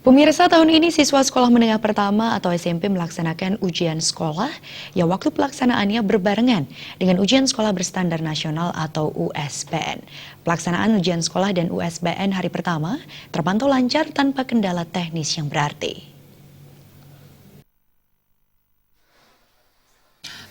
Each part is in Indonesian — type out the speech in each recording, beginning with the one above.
Pemirsa, tahun ini siswa sekolah menengah pertama atau SMP melaksanakan ujian sekolah yang waktu pelaksanaannya berbarengan dengan ujian sekolah berstandar nasional atau USBN. Pelaksanaan ujian sekolah dan USBN hari pertama terpantau lancar tanpa kendala teknis yang berarti.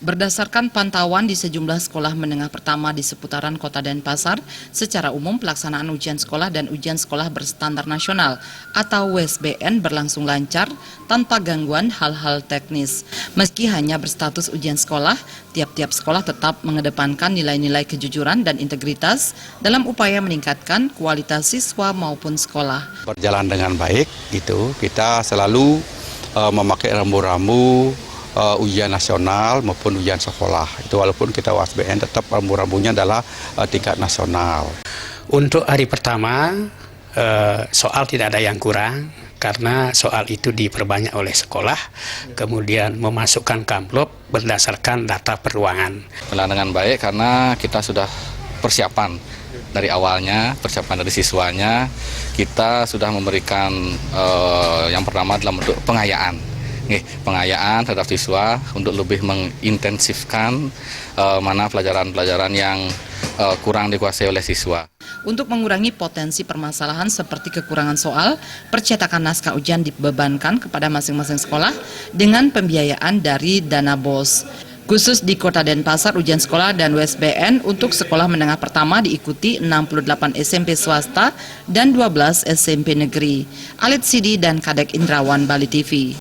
Berdasarkan pantauan di sejumlah sekolah menengah pertama di seputaran Kota Denpasar, secara umum pelaksanaan ujian sekolah dan ujian sekolah berstandar nasional atau USBN berlangsung lancar tanpa gangguan hal-hal teknis. Meski hanya berstatus ujian sekolah, tiap-tiap sekolah tetap mengedepankan nilai-nilai kejujuran dan integritas dalam upaya meningkatkan kualitas siswa maupun sekolah. Berjalan dengan baik, gitu. Kita selalu memakai rambu-rambu ujian nasional maupun ujian sekolah. Itu walaupun kita USBN tetap rambu-rambunya adalah tingkat nasional. Untuk hari pertama soal tidak ada yang kurang karena soal itu diperbanyak oleh sekolah, kemudian memasukkan amplop berdasarkan data peruangan. Berjalan dengan baik karena kita sudah persiapan dari awalnya, persiapan dari siswanya, kita sudah memberikan yang pertama dalam bentuk pengayaan terhadap siswa untuk lebih mengintensifkan mana pelajaran-pelajaran yang kurang dikuasai oleh siswa. Untuk mengurangi potensi permasalahan seperti kekurangan soal, percetakan naskah ujian dibebankan kepada masing-masing sekolah dengan pembiayaan dari dana BOS. Khusus di Kota Denpasar, ujian sekolah dan USBN untuk sekolah menengah pertama diikuti 68 SMP swasta dan 12 SMP negeri. Alit Sidi dan Kadek Indrawan, Bali TV.